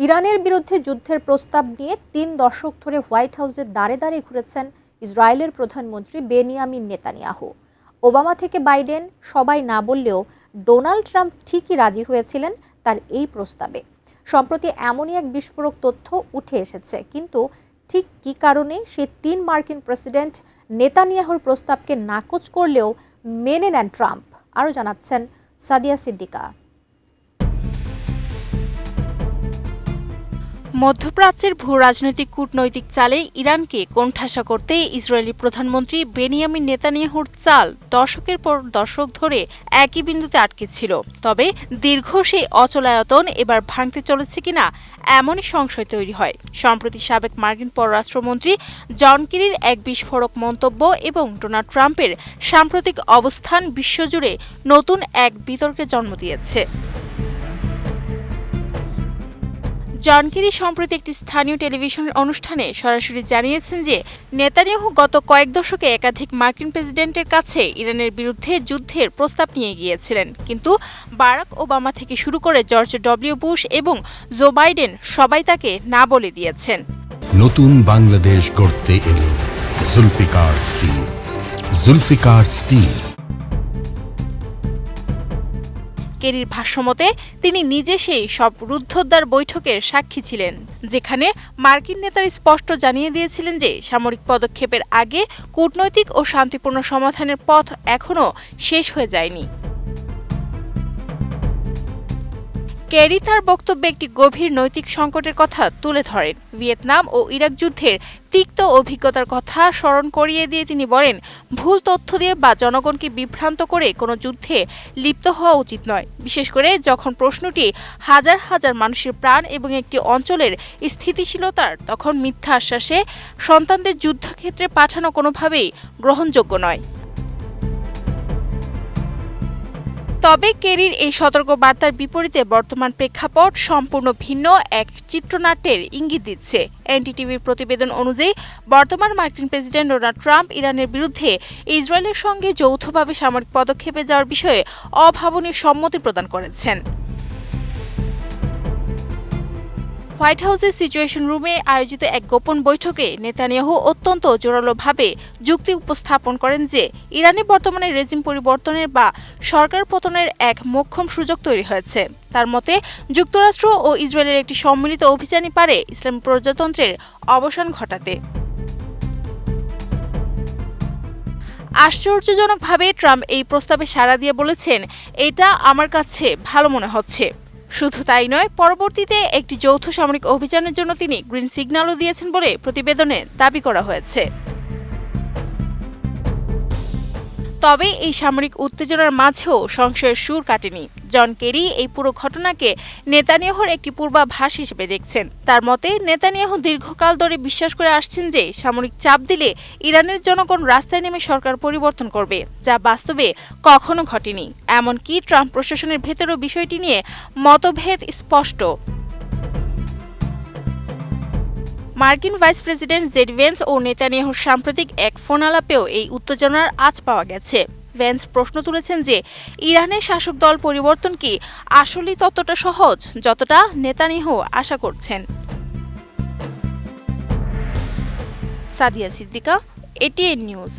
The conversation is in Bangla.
ইরানের বিরুদ্ধে যুদ্ধের প্রস্তাব নিয়ে ৩ দশক ধরে হোয়াইট হাউসের দ্বারে দ্বারে ঘুরেছেন ইসরায়েলের প্রধানমন্ত্রী বেনিয়ামিন নেতানিয়াহু। ওবামা থেকে বাইডেন সবাই না বললেও ডোনাল্ড ট্রাম্প ঠিকই রাজি হয়েছিলেন তার এই প্রস্তাবে। সম্প্রতি এমনই এক বিস্ফোরক তথ্য উঠে এসেছে, কিন্তু ঠিক কী কারণে সে ৩ মার্কিন প্রেসিডেন্ট নেতানিয়াহুর প্রস্তাবকে নাকচ করলেও মেনে নেন ট্রাম্প, আরও জানাচ্ছেন সাদিয়া সিদ্দিকা। মধ্যপ্রাচ্যের ভূ-রাজনৈতিক কূটনৈতিক চালে ইরানকে কোণঠাসা করতে ইসরায়েলি প্রধানমন্ত্রী বেনিয়ামিন নেতানিয়াহুর চাল দশকের পর দশক ধরে একই বিন্দুতে আটকে ছিল। তবে দীর্ঘ সেই অচলায়তন এবার ভাঙতে চলেছে কিনা এমনই সংশয় তৈরি হয়। সম্প্রতি সাবেক মার্কিন পররাষ্ট্রমন্ত্রী জন কেরির এক বিস্ফোরক মন্তব্য এবং ডোনাল্ড ট্রাম্পের সাম্প্রতিক অবস্থান বিশ্বজুড়ে নতুন এক বিতর্কের জন্ম দিয়েছে। জন কেরি সম্প্রতি একটি স্থানীয় টেলিভিশন অনুষ্ঠানে সরাসরি জানিয়েছেন যে নেতানিয়াহু গত কয়েক দশকে একাধিক মার্কিন প্রেসিডেন্টের কাছে ইরানের বিরুদ্ধে যুদ্ধের প্রস্তাব নিয়ে গিয়েছিলেন, কিন্তু বারাক ওবামা থেকে শুরু করে জর্জ ডব্লিউ বুশ এবং জো বাইডেন সবাই তাকে না বলে দিয়েছেন। নতুন বাংলাদেশ গড়তে এলো জুলফিকার স্টিল। জুলফিকার স্টিল। কেরির ভাষ্যমতে তিনি নিজে সেই সব রুদ্ধদ্বার বৈঠকের সাক্ষী ছিলেন, যেখানে মার্কিন নেতারা স্পষ্ট জানিয়ে দিয়েছিলেন যে সামরিক পদক্ষেপের আগে কূটনৈতিক ও শান্তিপূর্ণ সমাধানের পথ এখনও শেষ হয়ে যায়নি। কেরি তার বক্তব্যে একটি গভীর নৈতিক সংকটের কথা তুলে ধরেন। ভিয়েতনাম ও ইরাক যুদ্ধের তিক্ত অভিজ্ঞতার কথা স্মরণ করিয়ে দিয়ে তিনি বলেন, ভুল তথ্য দিয়ে বা জনগণকে বিভ্রান্ত করে কোনো যুদ্ধে লিপ্ত হওয়া উচিত নয়, বিশেষ করে যখন প্রশ্নটি হাজার হাজার মানুষের প্রাণ এবং একটি অঞ্চলের স্থিতিশীলতার। তখন মিথ্যা আশ্বাসে সন্তানদের যুদ্ধক্ষেত্রে পাঠানো কোনোভাবেই গ্রহণযোগ্য নয়। তবে কেরির এই সতর্ক বার্তার বিপরীতে বর্তমান প্রেক্ষাপট সম্পূর্ণ ভিন্ন এক চিত্রনাট্যের ইঙ্গিত দিচ্ছে। এনডিটিভির প্রতিবেদন অনুযায়ী বর্তমান মার্কিন প্রেসিডেন্ট ডোনাল্ড ট্রাম্প ইরানের বিরুদ্ধে ইসরায়েলের সঙ্গে যৌথভাবে সামরিক পদক্ষেপে যাওয়ার বিষয়ে অভাবনীয় সম্মতি প্রদান করেছেন। হোয়াইট হাউসের সিচুয়েশন রুমে আয়োজিত এক গোপন বৈঠকে নেতানিয়াহু অত্যন্ত জোরালোভাবে যুক্তি উপস্থাপন করেন যে ইরানে বর্তমানে রেজিম পরিবর্তনের বা সরকার পতনের এক মোক্ষম সুযোগ তৈরি হয়েছে। তার মতে যুক্তরাষ্ট্র ও ইসরায়েলের একটি সম্মিলিত অভিযানই পারে ইসলামী প্রজাতন্ত্রের অবসান ঘটাতে। আশ্চর্যজনকভাবে ট্রাম্প এই প্রস্তাবে সাড়া দিয়ে বলেছেন, এটা আমার কাছে ভালো মনে হচ্ছে। শুধু তাই নয়, পরবর্তীতে একটি যৌথ সামরিক অভিযানের জন্য তিনি গ্রিন সিগন্যালও দিয়েছেন বলে প্রতিবেদনে দাবি করা হয়েছে। তবে এই সামরিক উত্তেজনার মাঝেও সংশয়ের সুর কাটেনি। জন কেরি এই পুরো ঘটনাকে নেতানিয়াহুর একটি পূর্বাভাস হিসেবে দেখছেন। তার মতে নেতানিয়াহু দীর্ঘকাল ধরে বিশ্বাস করে আসছেন যে সামরিক চাপ দিলে ইরানের জনগণ রাস্তায় নেমে সরকার পরিবর্তন করবে, যা বাস্তবে কখনো ঘটেনি। এমনকি ট্রাম্প প্রশাসনের ভেতরেও বিষয়টি নিয়ে মতভেদ স্পষ্ট। মার্কিন ভাইস প্রেসিডেন্ট জেড ভেন্স ও নেতানিয়াহুর সাম্প্রতিক এক ফোন আলাপেও এই উত্তেজনার আঁচ পাওয়া গেছে। ভেন্স প্রশ্ন তুলেছেন যে ইরানের শাসক দল পরিবর্তন কি আসলেই ততটা সহজ যতটা নেতানিয়াহু আশা করছেন। Sadia Siddiqa, ATN news.